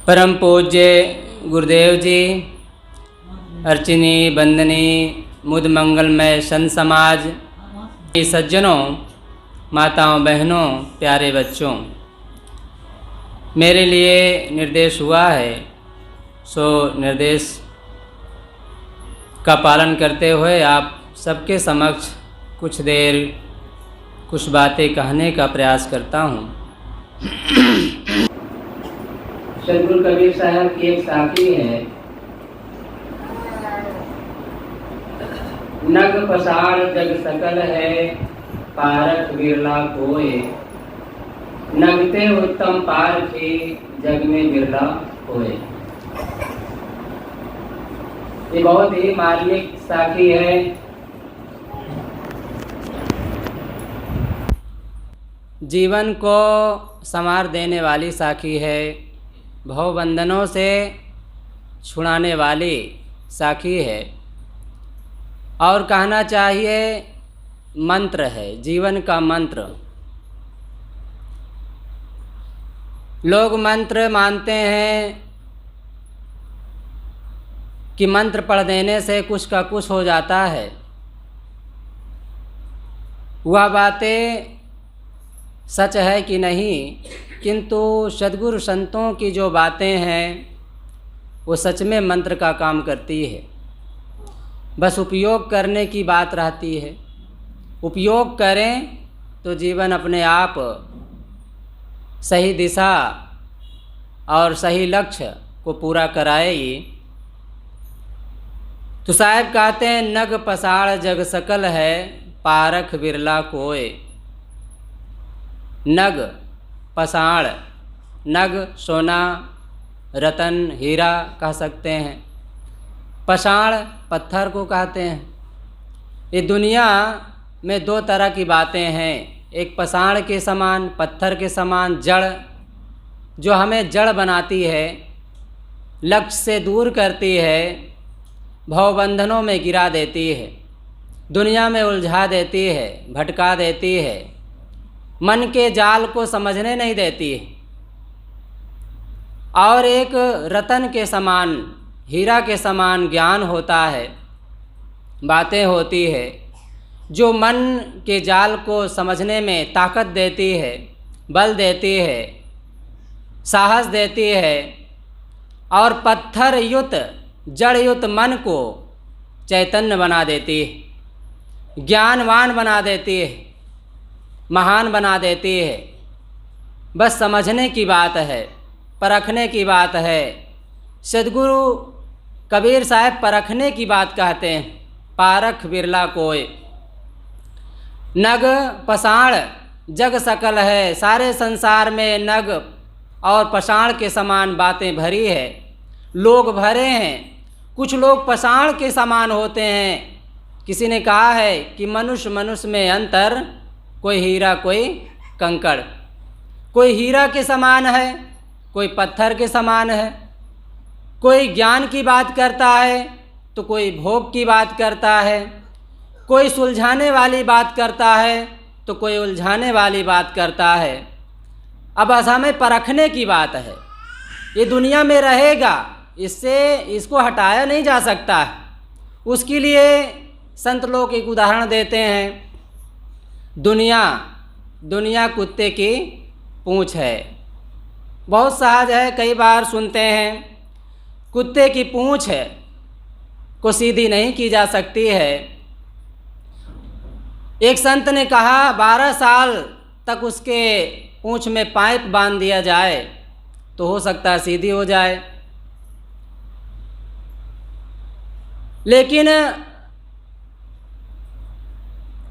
परम पूज्य गुरुदेव जी, अर्चनी बंदनी मुद मंगलमय संत समाज, सज्जनों, माताओं बहनों, प्यारे बच्चों, मेरे लिए निर्देश हुआ है, सो निर्देश का पालन करते हुए आप सबके समक्ष कुछ देर कुछ बातें कहने का प्रयास करता हूँ। सदगुरु कबीर साहब की एक साखी है, नग पसार जग सकल है, पारख बिरला कोय, नगते उत्तम पारखी, जग में बिरला कोय। ये बहुत ही मार्मिक साखी है। जीवन को संवार देने वाली साखी है, भवबंधनों से छुड़ाने वाली साखी है, और कहना चाहिए मंत्र है, जीवन का मंत्र। लोग मंत्र मानते हैं कि मंत्र पढ़ देने से कुछ का कुछ हो जाता है। वह बातें सच है कि नहीं, किंतु सद्गुरु संतों की जो बातें हैं वो सच में मंत्र का काम करती है। बस उपयोग करने की बात रहती है। उपयोग करें तो जीवन अपने आप सही दिशा और सही लक्ष्य को पूरा कराएगी। तो साहब कहते हैं, नग पसाड़ जग सकल है, पारख बिरला कोय। नग पसाड़, नग सोना, रतन, हीरा कह सकते हैं। पसाड़ पत्थर को कहते हैं। ये दुनिया में दो तरह की बातें हैं, एक पसाड़ के समान, पत्थर के समान जड़, जो हमें जड़ बनाती है, लक्ष्य से दूर करती है, भवबंधनों में गिरा देती है, दुनिया में उलझा देती है, भटका देती है, मन के जाल को समझने नहीं देती है। और एक रतन के समान, हीरा के समान ज्ञान होता है, बातें होती है, जो मन के जाल को समझने में ताकत देती है, बल देती है, साहस देती है, और पत्थर युत, जड़ युत मन को चैतन्य बना देती है, ज्ञानवान बना देती है, महान बना देती है। बस समझने की बात है, परखने की बात है। सद्गुरु कबीर साहब परखने की बात कहते हैं, पारख बिरला कोय। नग पसाड़ जग सकल है, सारे संसार में नग और पसाड़ के समान बातें भरी है, लोग भरे हैं। कुछ लोग पसाड़ के समान होते हैं। किसी ने कहा है कि मनुष्य मनुष्य में अंतर, कोई हीरा कोई कंकड़। कोई हीरा के समान है, कोई पत्थर के समान है। कोई ज्ञान की बात करता है तो कोई भोग की बात करता है। कोई सुलझाने वाली बात करता है तो कोई उलझाने वाली बात करता है। अब हमें परखने की बात है। ये दुनिया में रहेगा, इसको हटाया नहीं जा सकता। उसके लिए संत लोग एक उदाहरण देते हैं, दुनिया कुत्ते की पूँछ है। बहुत सहज है, कई बार सुनते हैं, कुत्ते की पूँछ है को सीधी नहीं की जा सकती है। एक संत ने कहा 12 साल तक उसके पूँछ में पाइप बांध दिया जाए तो हो सकता है सीधी हो जाए। लेकिन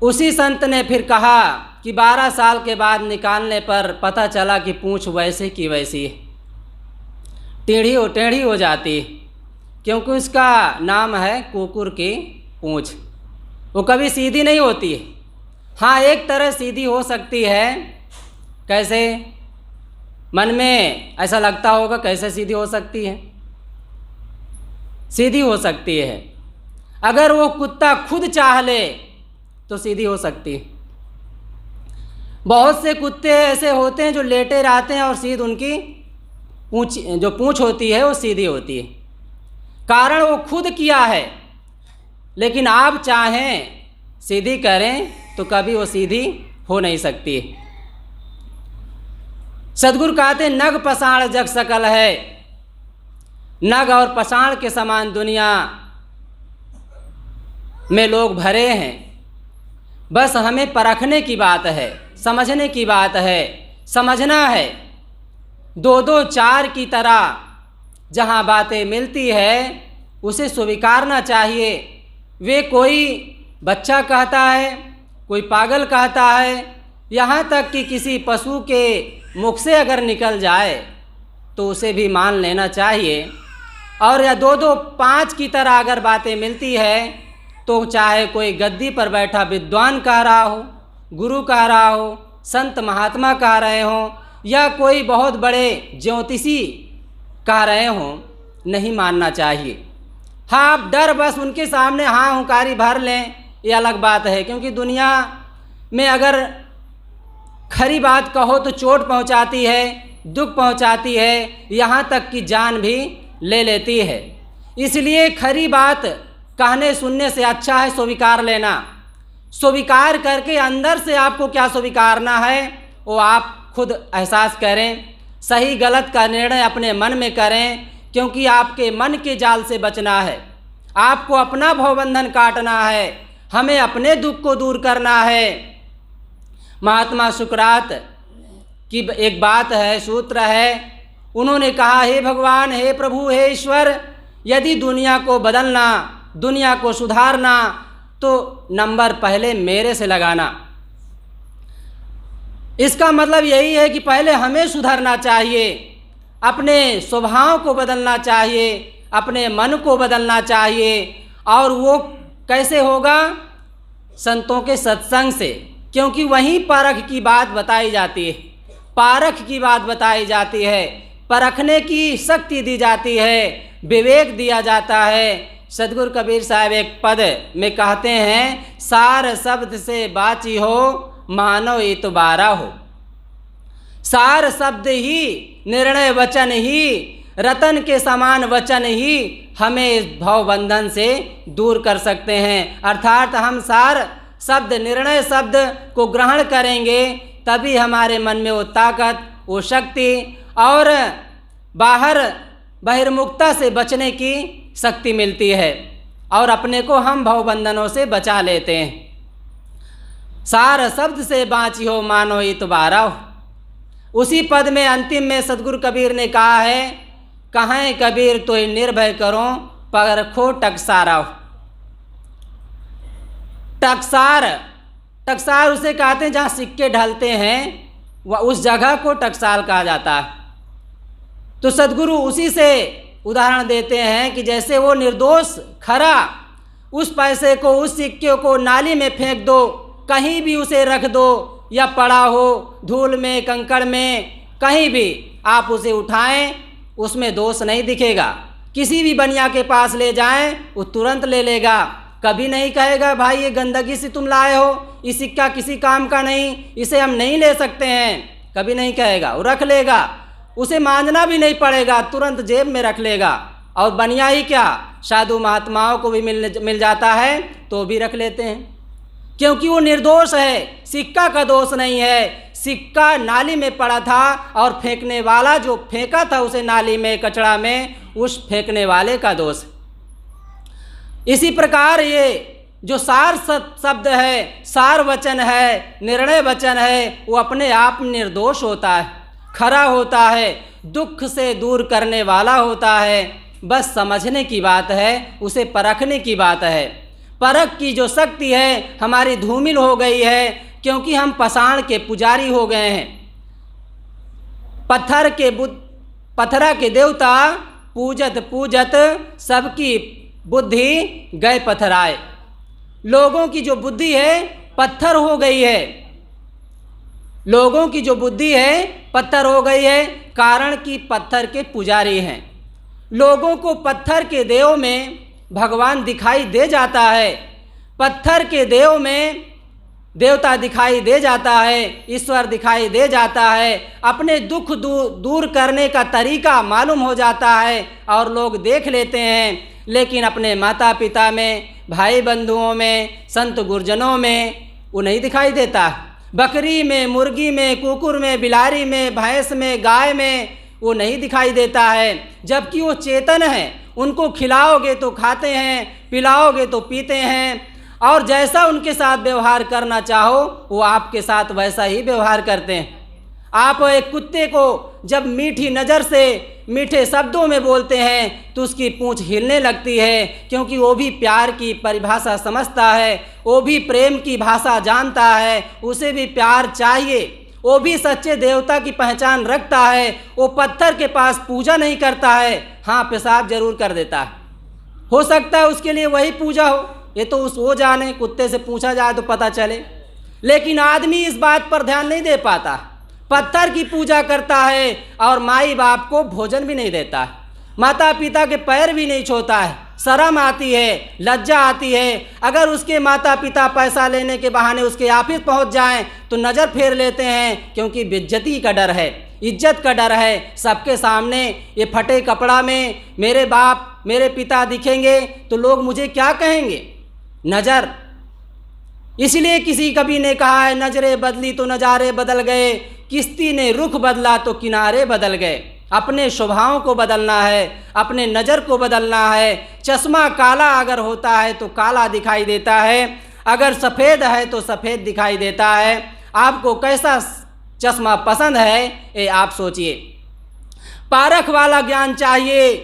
उसी संत ने फिर कहा कि 12 साल के बाद निकालने पर पता चला कि पूँछ वैसे की वैसी टेढ़ी हो जाती, क्योंकि उसका नाम है कुकुर की पूँछ। वो कभी सीधी नहीं होती है। हाँ, एक तरह सीधी हो सकती है। कैसे? मन में ऐसा लगता होगा, कैसे सीधी हो सकती है? सीधी हो सकती है। अगर वो कुत्ता खुद चाह ले तो सीधी हो सकती है। बहुत से कुत्ते ऐसे होते हैं जो लेटे रहते हैं और सीध उनकी पूँछ होती है वो सीधी होती है, कारण वो खुद किया है। लेकिन आप चाहें सीधी करें तो कभी वो सीधी हो नहीं सकती। सद्गुरु कहते नग पसाण जग सकल है, नग और पसाण के समान दुनिया में लोग भरे हैं। बस हमें परखने की बात है, समझने की बात है, समझना है। दो दो चार की तरह जहाँ बातें मिलती है उसे स्वीकारना चाहिए। वे कोई बच्चा कहता है, कोई पागल कहता है, यहाँ तक कि किसी पशु के मुख से अगर निकल जाए तो उसे भी मान लेना चाहिए। और या दो दो पाँच की तरह अगर बातें मिलती है तो चाहे कोई गद्दी पर बैठा विद्वान कह रहा हो, गुरु कह रहा हो, संत महात्मा कह रहे हों, या कोई बहुत बड़े ज्योतिषी कह रहे हों, नहीं मानना चाहिए। हाँ, आप डर बस उनके सामने हाँ हुंकारी भर लें, ये अलग बात है। क्योंकि दुनिया में अगर खरी बात कहो तो चोट पहुंचाती है, दुख पहुंचाती है, यहाँ तक कि जान भी ले लेती है। इसलिए खरी बात कहने सुनने से अच्छा है स्वीकार लेना। स्वीकार करके अंदर से आपको क्या स्वीकारना है वो आप खुद एहसास करें। सही गलत का निर्णय अपने मन में करें, क्योंकि आपके मन के जाल से बचना है। आपको अपना भवबंधन काटना है, हमें अपने दुख को दूर करना है। महात्मा सुकरात की एक बात है, सूत्र है, उन्होंने कहा हे भगवान, हे प्रभु, हे ईश्वर, यदि दुनिया को बदलना, दुनिया को सुधारना तो नंबर पहले मेरे से लगाना। इसका मतलब यही है कि पहले हमें सुधरना चाहिए, अपने स्वभाव को बदलना चाहिए, अपने मन को बदलना चाहिए। और वो कैसे होगा? संतों के सत्संग से, क्योंकि वहीं परख की बात बताई जाती है, पारख की बात बताई जाती है, परखने की शक्ति दी जाती है, विवेक दिया जाता है। सदगुरु कबीर साहब एक पद में कहते हैं, सार शब्द से बाची हो, मानो इतबारा हो। सार शब्द ही, निर्णय वचन ही, रतन के समान वचन ही हमें इस भवबंधन से दूर कर सकते हैं। अर्थात हम सार शब्द, निर्णय शब्द को ग्रहण करेंगे तभी हमारे मन में वो ताकत, वो शक्ति और बाहर बहिर्मुखता से बचने की शक्ति मिलती है और अपने को हम भवबंधनों से बचा लेते हैं। सार शब्द से बाची हो, मानो इतबारा हो। उसी पद में अंतिम में सदगुरु कबीर ने कहा है, कहें कबीर तो निर्भय करो, परखो टकसारा हो। टकसार, टकसार उसे कहते हैं जहाँ सिक्के ढलते हैं, वह उस जगह को टकसाल कहा जाता है। तो सदगुरु उसी से उदाहरण देते हैं कि जैसे वो निर्दोष खरा, उस पैसे को, उस सिक्के को नाली में फेंक दो, कहीं भी उसे रख दो, या पड़ा हो धूल में, कंकड़ में, कहीं भी आप उसे उठाएं, उसमें दोष नहीं दिखेगा। किसी भी बनिया के पास ले जाएं, वो तुरंत ले लेगा, कभी नहीं कहेगा भाई ये गंदगी से तुम लाए हो, ये सिक्का किसी काम का नहीं, इसे हम नहीं ले सकते हैं, कभी नहीं कहेगा। वो रख लेगा, उसे मांझना भी नहीं पड़ेगा, तुरंत जेब में रख लेगा। और बनिया ही क्या, साधु महात्माओं को भी मिल जाता है तो भी रख लेते हैं, क्योंकि वो निर्दोष है, सिक्का का दोष नहीं है। सिक्का नाली में पड़ा था और फेंकने वाला जो फेंका था उसे नाली में, कचरा में, उस फेंकने वाले का दोष। इसी प्रकार ये जो सार शब्द है, सार वचन है, निर्णय वचन है, वो अपने आप निर्दोष होता है, खरा होता है, दुख से दूर करने वाला होता है। बस समझने की बात है, उसे परखने की बात है। परख की जो शक्ति है हमारी धूमिल हो गई है, क्योंकि हम पाषाण के पुजारी हो गए हैं। पत्थरा के देवता पूजत पूजत सबकी बुद्धि गए पत्थराए। लोगों की जो बुद्धि है पत्थर हो गई है, लोगों की जो बुद्धि है पत्थर हो गई है, कारण कि पत्थर के पुजारी हैं। लोगों को पत्थर के देव में भगवान दिखाई दे जाता है, पत्थर के देव में देवता दिखाई दे जाता है, ईश्वर दिखाई दे जाता है, अपने दुख दूर करने का तरीका मालूम हो जाता है और लोग देख लेते हैं। लेकिन अपने माता पिता में, भाई बंधुओं में, संत गुरजनों में वो नहीं दिखाई देता। बकरी में, मुर्गी में, कुकुर में, बिलारी में, भैंस में, गाय में वो नहीं दिखाई देता है। जबकि वो चेतन है, उनको खिलाओगे तो खाते हैं, पिलाओगे तो पीते हैं, और जैसा उनके साथ व्यवहार करना चाहो वो आपके साथ वैसा ही व्यवहार करते हैं। आप एक कुत्ते को जब मीठी नज़र से, मीठे शब्दों में बोलते हैं तो उसकी पूंछ हिलने लगती है, क्योंकि वो भी प्यार की परिभाषा समझता है, वो भी प्रेम की भाषा जानता है, उसे भी प्यार चाहिए, वो भी सच्चे देवता की पहचान रखता है। वो पत्थर के पास पूजा नहीं करता है, हाँ पेशाब जरूर कर देता है। हो सकता है उसके लिए वही पूजा हो, ये तो वो जाने, कुत्ते से पूछा जाए तो पता चले। लेकिन आदमी इस बात पर ध्यान नहीं दे पाता, पत्थर की पूजा करता है और माई बाप को भोजन भी नहीं देता है, माता पिता के पैर भी नहीं छूता है। शर्म आती है, लज्जा आती है। अगर उसके माता पिता पैसा लेने के बहाने उसके ऑफिस पहुंच जाएं तो नज़र फेर लेते हैं, क्योंकि बेइज्जती का डर है, इज्जत का डर है। सबके सामने ये फटे कपड़ा में मेरे बाप, मेरे पिता दिखेंगे तो लोग मुझे क्या कहेंगे? नज़र। इसलिए किसी कवि ने कहा है, नजरें बदली तो नज़ारे बदल गए, किश्ती ने रुख बदला तो किनारे बदल गए। अपने स्वभाव को बदलना है, अपने नज़र को बदलना है। चश्मा काला अगर होता है तो काला दिखाई देता है, अगर सफ़ेद है तो सफ़ेद दिखाई देता है। आपको कैसा चश्मा पसंद है ये आप सोचिए। पारख वाला ज्ञान चाहिए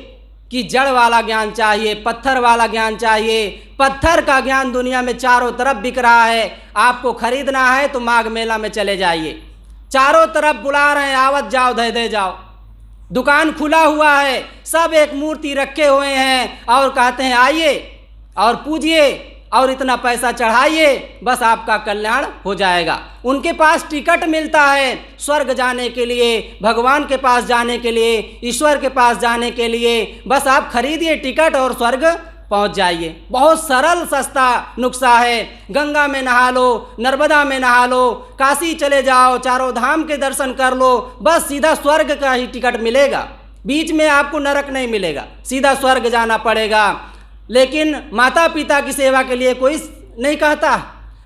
कि जड़ वाला ज्ञान चाहिए, पत्थर वाला ज्ञान चाहिए? पत्थर का ज्ञान दुनिया में चारों तरफ बिक रहा है। आपको खरीदना है तो माघ मेला में चले जाइए, चारों तरफ बुला रहे हैं, आवत जाओ, दे जाओ। दुकान खुला हुआ है, सब एक मूर्ति रखे हुए हैं और कहते हैं आइए और पूजिए और इतना पैसा चढ़ाइए, बस आपका कल्याण हो जाएगा। उनके पास टिकट मिलता है स्वर्ग जाने के लिए, भगवान के पास जाने के लिए, ईश्वर के पास जाने के लिए। बस आप खरीदिए टिकट और स्वर्ग पहुंच जाइए। बहुत सरल सस्ता नुस्खा है। गंगा में नहा लो, नर्मदा में नहा लो, काशी चले जाओ, चारों धाम के दर्शन कर लो, बस सीधा स्वर्ग का ही टिकट मिलेगा। बीच में आपको नरक नहीं मिलेगा, सीधा स्वर्ग जाना पड़ेगा। लेकिन माता पिता की सेवा के लिए कोई नहीं कहता,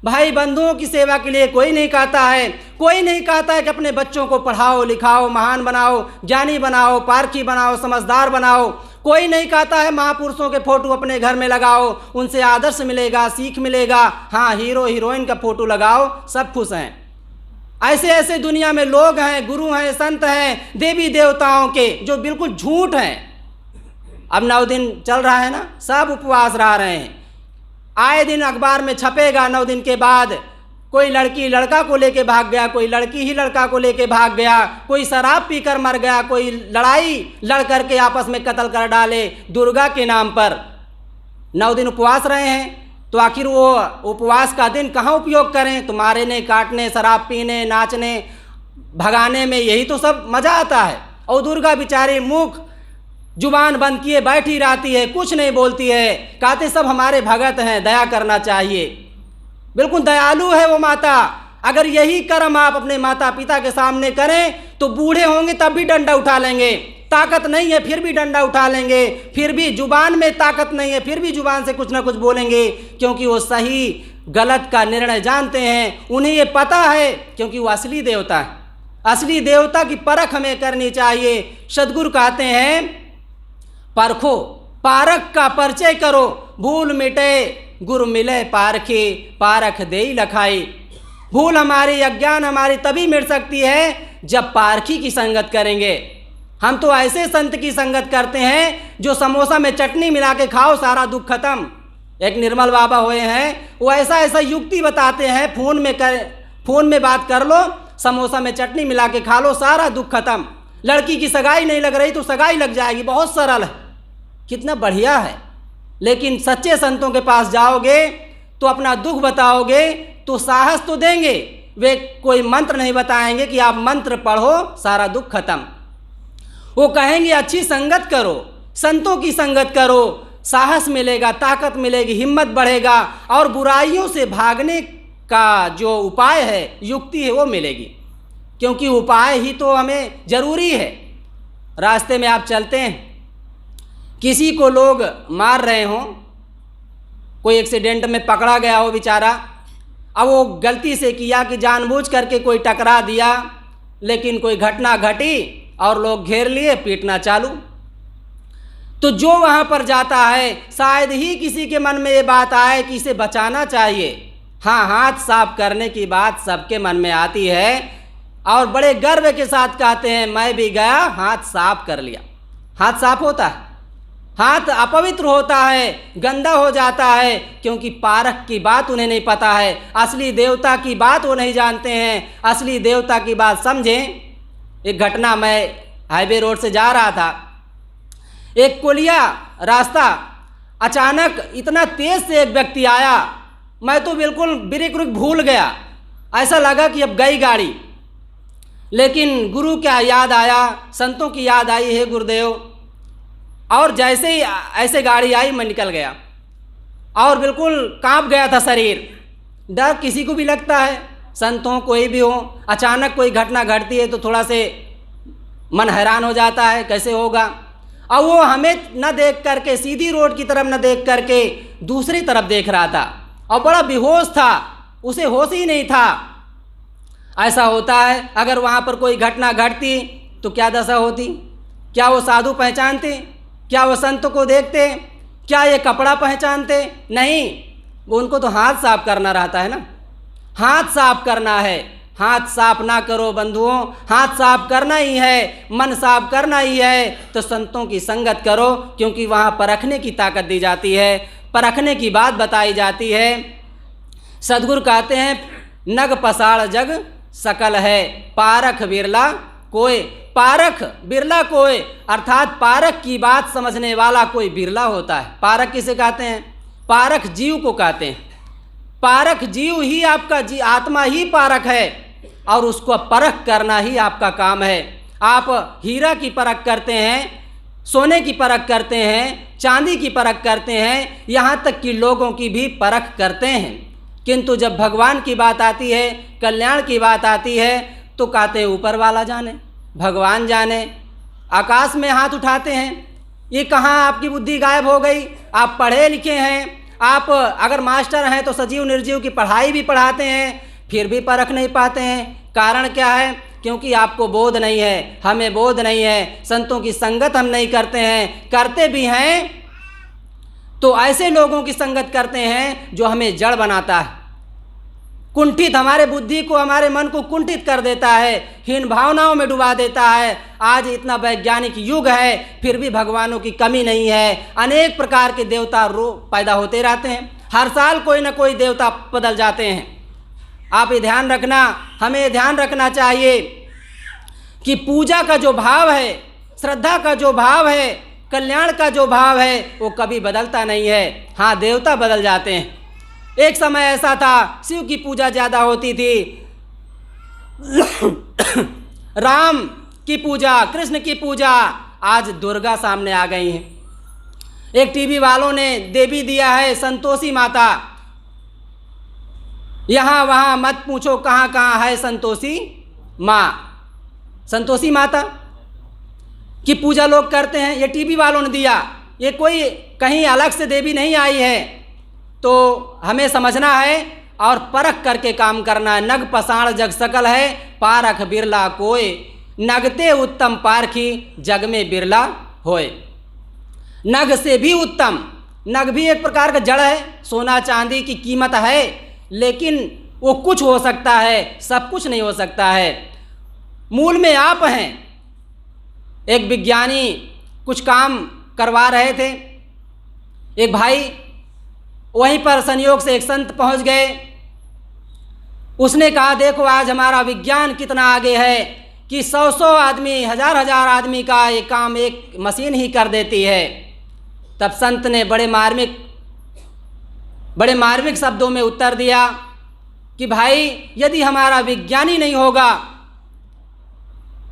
भाई बंधुओं की सेवा के लिए कोई नहीं कहता है। कोई नहीं कहता है कि अपने बच्चों को पढ़ाओ लिखाओ, महान बनाओ, ज्ञानी बनाओ, पारखी बनाओ, समझदार बनाओ। कोई नहीं कहता है महापुरुषों के फोटो अपने घर में लगाओ, उनसे आदर्श मिलेगा, सीख मिलेगा। हाँ, हीरो हीरोइन का फोटो लगाओ, सब खुश हैं। ऐसे ऐसे दुनिया में लोग हैं, गुरु हैं, संत हैं, देवी देवताओं के, जो बिल्कुल झूठ हैं। अब 9 दिन चल रहा है ना, सब उपवास रह रहे हैं। आए दिन अखबार में छपेगा 9 दिन के बाद कोई लड़की लड़का को लेके भाग गया, कोई लड़की ही लड़का को लेके भाग गया, कोई शराब पीकर मर गया, कोई लड़ाई लड़ करके आपस में कत्ल कर डाले दुर्गा के नाम पर। 9 दिन उपवास रहे हैं, तो आखिर वो उपवास का दिन कहाँ उपयोग करें? तो मारने, काटने, शराब पीने, नाचने, भगाने में यही तो सब मज़ा आता है। और दुर्गा बेचारी मुख जुबान बंद किए बैठी रहती है, कुछ नहीं बोलती है। कहते सब हमारे भगत हैं, दया करना चाहिए। बिल्कुल दयालु है वो माता। अगर यही कर्म आप अपने माता पिता के सामने करें तो बूढ़े होंगे तब भी डंडा उठा लेंगे, ताकत नहीं है फिर भी डंडा उठा लेंगे, फिर भी जुबान में ताकत नहीं है फिर भी जुबान से कुछ ना कुछ बोलेंगे, क्योंकि वो सही गलत का निर्णय जानते हैं। उन्हें ये पता है, क्योंकि वो असली देवता है। असली देवता की परख हमें करनी चाहिए। सदगुरु कहते हैं परखो, पारख का परिचय करो, भूल मिटे गुरु मिले पारखे, पारख देई लखाई। भूल हमारी, अज्ञान हमारी तभी मिट सकती है जब पारखी की संगत करेंगे। हम तो ऐसे संत की संगत करते हैं जो समोसा में चटनी मिला के खाओ सारा दुख खत्म। एक निर्मल बाबा हुए हैं, वो ऐसा ऐसा युक्ति बताते हैं, फ़ोन में बात कर लो, समोसा में चटनी मिला के खा लो, सारा दुख खत्म। लड़की की सगाई नहीं लग रही तो सगाई लग जाएगी, बहुत सरल है, कितना बढ़िया है। लेकिन सच्चे संतों के पास जाओगे तो अपना दुख बताओगे तो साहस तो देंगे, वे कोई मंत्र नहीं बताएंगे कि आप मंत्र पढ़ो सारा दुख खत्म। वो कहेंगे अच्छी संगत करो, संतों की संगत करो, साहस मिलेगा, ताकत मिलेगी, हिम्मत बढ़ेगा और बुराइयों से भागने का जो उपाय है, युक्ति है, वो मिलेगी, क्योंकि उपाय ही तो हमें ज़रूरी है। रास्ते में आप चलते हैं, किसी को लोग मार रहे हों, कोई एक्सीडेंट में पकड़ा गया हो बेचारा, अब वो गलती से किया कि जानबूझ करके कोई टकरा दिया, लेकिन कोई घटना घटी और लोग घेर लिए, पीटना चालू। तो जो वहाँ पर जाता है, शायद ही किसी के मन में ये बात आए कि इसे बचाना चाहिए। हाँ, हाथ साफ करने की बात सबके मन में आती है और बड़े गर्व के साथ कहते हैं, मैं भी गया, हाथ साफ कर लिया। हाथ साफ होता है? हाथ अपवित्र होता है, गंदा हो जाता है, क्योंकि पारख की बात उन्हें नहीं पता है, असली देवता की बात वो नहीं जानते हैं। असली देवता की बात समझें। एक घटना, मैं हाईवे रोड से जा रहा था, एक कोलिया रास्ता, अचानक इतना तेज़ से एक व्यक्ति आया, मैं तो बिल्कुल ब्रेक रुक भूल गया, ऐसा लगा कि अब गई गाड़ी। लेकिन गुरु क्या याद आया, संतों की याद आई, है गुरुदेव, और जैसे ही ऐसे गाड़ी आई मैं निकल गया और बिल्कुल कांप गया था शरीर। डर किसी को भी लगता है, संतों कोई भी हो, अचानक कोई घटना घटती है तो थोड़ा से मन हैरान हो जाता है, कैसे होगा। और वो हमें न देख करके, सीधी रोड की तरफ न देख करके दूसरी तरफ देख रहा था और बड़ा बेहोश था, उसे होश ही नहीं था। ऐसा होता है, अगर वहाँ पर कोई घटना घटती तो क्या दशा होती? क्या वो साधु पहचानते? क्या वो संत को देखते? क्या ये कपड़ा पहचानते? नहीं, वो उनको तो हाथ साफ करना रहता है ना, हाथ साफ करना है। हाथ साफ ना करो बंधुओं, हाथ साफ करना ही है, मन साफ करना ही है, तो संतों की संगत करो, क्योंकि वहाँ परखने की ताकत दी जाती है, परखने की बात बताई जाती है। सदगुरु कहते हैं, नग पसाड़ जग सकल है, पारख बिरला कोय। पारख बिरला कोय, अर्थात पारख की बात समझने वाला कोई बिरला होता है। पारख किसे कहते हैं? पारख जीव को कहते हैं। पारख जीव ही आपका आत्मा ही पारख है और उसको परख करना ही आपका काम है। आप हीरा की परख करते हैं, सोने की परख करते हैं, चांदी की परख करते हैं, यहाँ तक कि लोगों की भी परख करते हैं, किंतु जब भगवान की बात आती है, कल्याण की बात आती है, तो कहते हैं ऊपर वाला जाने, भगवान जाने। आकाश में हाथ उठाते हैं, ये कहाँ आपकी बुद्धि गायब हो गई? आप पढ़े लिखे हैं, आप अगर मास्टर हैं तो सजीव निर्जीव की पढ़ाई भी पढ़ाते हैं, फिर भी परख नहीं पाते हैं। कारण क्या है? क्योंकि आपको बोध नहीं है, हमें बोध नहीं है, संतों की संगत हम नहीं करते हैं। करते भी हैं तो ऐसे लोगों की संगत करते हैं जो हमें जड़ बनाता है, कुंठित, हमारे बुद्धि को, हमारे मन को कुंठित कर देता है, हीन भावनाओं में डुबा देता है। आज इतना वैज्ञानिक युग है, फिर भी भगवानों की कमी नहीं है। अनेक प्रकार के देवता पैदा होते रहते हैं, हर साल कोई ना कोई देवता बदल जाते हैं। आप ये ध्यान रखना, हमें ये ध्यान रखना चाहिए कि पूजा का जो भाव है, श्रद्धा का जो भाव है, कल्याण का जो भाव है, वो कभी बदलता नहीं है। हाँ, देवता बदल जाते हैं। एक समय ऐसा था, शिव की पूजा ज़्यादा होती थी, राम की पूजा, कृष्ण की पूजा, आज दुर्गा सामने आ गई हैं। एक टीवी वालों ने देवी दिया है संतोषी माता, यहाँ वहाँ मत पूछो कहाँ कहाँ है संतोषी माँ। संतोषी माता की पूजा लोग करते हैं, ये टीवी वालों ने दिया, ये कोई कहीं अलग से देवी नहीं आई है। तो हमें समझना है और परख करके काम करना है। नग पसाण जग सकल है, पारख बिरला कोय, नगते उत्तम पारखी जग में बिरला होए। नग से भी उत्तम, नग भी एक प्रकार का जड़ है, सोना चांदी की कीमत है, लेकिन वो कुछ हो सकता है, सब कुछ नहीं हो सकता है। मूल में आप हैं। एक विज्ञानी कुछ काम करवा रहे थे, एक भाई, वहीं पर संयोग से एक संत पहुंच गए। उसने कहा, देखो आज हमारा विज्ञान कितना आगे है कि 100 आदमी, हजार आदमी का ये काम एक मशीन ही कर देती है। तब संत ने बड़े मार्मिक शब्दों में उत्तर दिया कि भाई, यदि हमारा विज्ञान ही नहीं होगा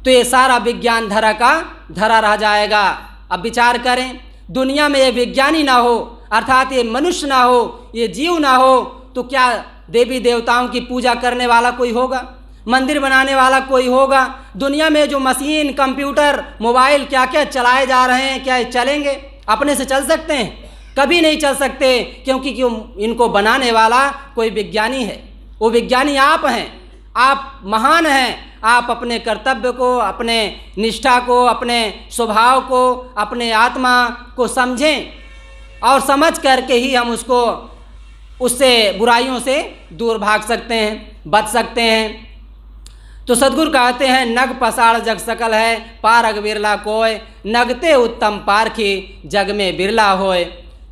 तो ये सारा विज्ञान धरा का धरा रह जाएगा। अब विचार करें, दुनिया में ये विज्ञानी ना हो, अर्थात ये मनुष्य ना हो, ये जीव ना हो, तो क्या देवी देवताओं की पूजा करने वाला कोई होगा, मंदिर बनाने वाला कोई होगा। दुनिया में जो मशीन, कंप्यूटर, मोबाइल क्या क्या चलाए जा रहे हैं, क्या चलेंगे? अपने से चल सकते हैं? कभी नहीं चल सकते, क्योंकि इनको बनाने वाला कोई विज्ञानी है। वो विज्ञानी आप हैं। आप महान हैं। आप अपने कर्तव्य को, अपने निष्ठा को, अपने स्वभाव को, अपने आत्मा को समझें और समझ करके ही हम उससे बुराइयों से दूर भाग सकते हैं, बच सकते हैं। तो सद्गुरु कहते हैं, नग पसाड़ जग सकल है, पारग बिरला कोय, नगते उत्तम पारखी जग में बिरला होय।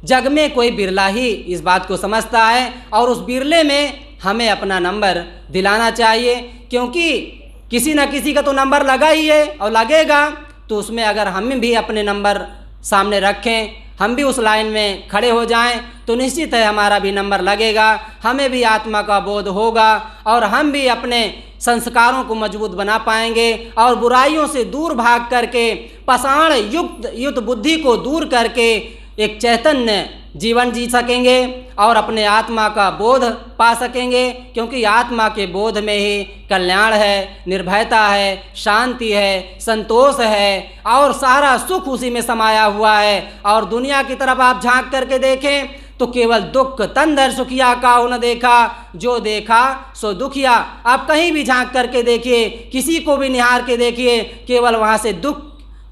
जग में कोई बिरला ही इस बात को समझता है और उस बिरले में हमें अपना नंबर दिलाना चाहिए, क्योंकि किसी न किसी का तो नंबर लगा ही है और लगेगा। तो उसमें अगर हम भी अपने नंबर सामने रखें, हम भी उस लाइन में खड़े हो जाएं, तो निश्चित है हमारा भी नंबर लगेगा, हमें भी आत्मा का बोध होगा और हम भी अपने संस्कारों को मजबूत बना पाएंगे और बुराइयों से दूर भाग करके, पाषाण युक्त बुद्धि को दूर करके एक चैतन्य जीवन जी सकेंगे और अपने आत्मा का बोध पा सकेंगे, क्योंकि आत्मा के बोध में ही कल्याण है, निर्भयता है, शांति है, संतोष है और सारा सुख उसी में समाया हुआ है। और दुनिया की तरफ आप झांक करके देखें तो केवल दुख तंदर सुखिया काहू न देखा, जो देखा सो दुखिया। आप कहीं भी झांक करके देखिए, किसी को भी निहार के देखिए, केवल वहाँ से दुख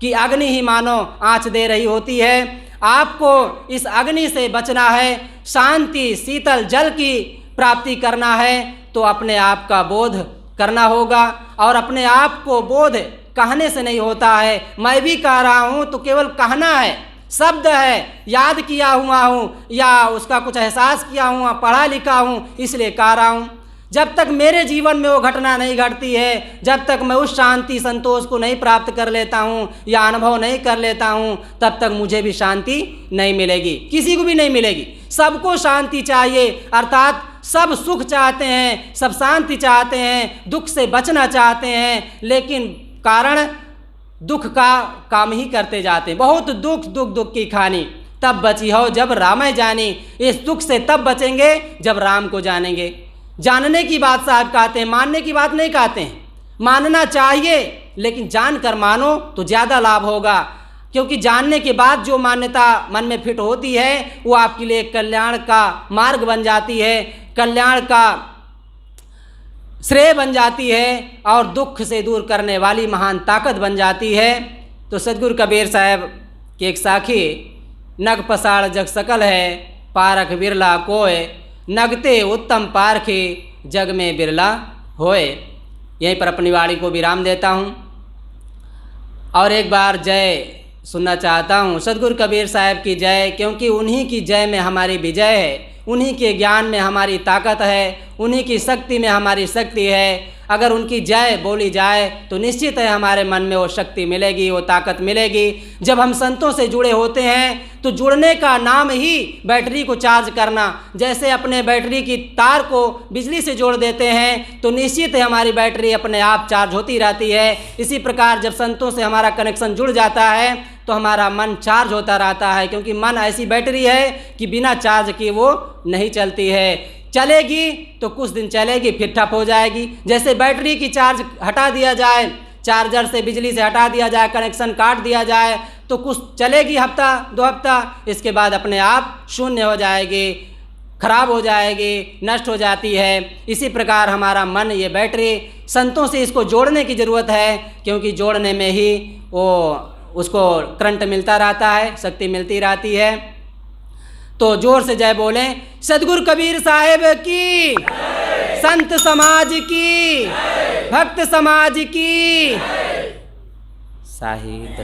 की अग्नि ही मानो आँच दे रही होती है। आपको इस अग्नि से बचना है, शांति शीतल जल की प्राप्ति करना है, तो अपने आप का बोध करना होगा। और अपने आप को बोध कहने से नहीं होता है। मैं भी कह रहा हूँ तो केवल कहना है, शब्द है, याद किया हुआ हूँ या उसका कुछ एहसास किया हुआ, पढ़ा लिखा हूँ इसलिए कह रहा हूँ। जब तक मेरे जीवन में वो घटना नहीं घटती है, जब तक मैं उस शांति संतोष को नहीं प्राप्त कर लेता हूँ या अनुभव नहीं कर लेता हूँ, तब तक मुझे भी शांति नहीं मिलेगी, किसी को भी नहीं मिलेगी। सबको शांति चाहिए, अर्थात सब सुख चाहते हैं, सब शांति चाहते हैं, दुख से बचना चाहते हैं, लेकिन कारण दुख का काम ही करते जाते हैं। बहुत दुख की खानी, तब बची हो जब राम जानी। इस दुख से तब बचेंगे जब राम को जानेंगे। जानने की बात साहब कहते हैं, मानने की बात नहीं कहते हैं। मानना चाहिए, लेकिन जानकर मानो तो ज़्यादा लाभ होगा, क्योंकि जानने के बाद जो मान्यता मन में फिट होती है वो आपके लिए कल्याण का मार्ग बन जाती है, कल्याण का श्रेय बन जाती है और दुख से दूर करने वाली महान ताकत बन जाती है। तो सद्गुरु कबीर साहब की एक साखी, नग पसाड़ जग सकल है, पारख बिरला कोय, नगते उत्तम पारखे जग में बिरला होए। यहीं पर अपनी वाणी को विराम देता हूँ और एक बार जय सुनना चाहता हूँ। सद्गुरु कबीर साहब की जय, क्योंकि उन्हीं की जय में हमारी विजय है, उन्हीं के ज्ञान में हमारी ताकत है, उन्हीं की शक्ति में हमारी शक्ति है। अगर उनकी जय बोली जाए तो निश्चित है हमारे मन में वो शक्ति मिलेगी, वो ताकत मिलेगी। जब हम संतों से जुड़े होते हैं तो जुड़ने का नाम ही बैटरी को चार्ज करना। जैसे अपने बैटरी की तार को बिजली से जोड़ देते हैं तो निश्चित है हमारी बैटरी अपने आप चार्ज होती रहती है। इसी प्रकार जब संतों से हमारा कनेक्शन जुड़ जाता है तो हमारा मन चार्ज होता रहता है, क्योंकि मन ऐसी बैटरी है कि बिना चार्ज किए वो नहीं चलती है। चलेगी तो कुछ दिन चलेगी, फिर ठप हो जाएगी। जैसे बैटरी की चार्ज हटा दिया जाए, चार्जर से बिजली से हटा दिया जाए, कनेक्शन काट दिया जाए तो कुछ चलेगी, हफ्ता 2 हफ्ता, इसके बाद अपने आप शून्य हो जाएगी, खराब हो जाएगी, नष्ट हो जाती है। इसी प्रकार हमारा मन, ये बैटरी, संतों से इसको जोड़ने की ज़रूरत है, क्योंकि जोड़ने में ही वो उसको करंट मिलता रहता है, शक्ति मिलती रहती है। तो जोर से जय बोलें, सद्गुरु कबीर साहेब की, संत समाज की, भक्त समाज की। साहिब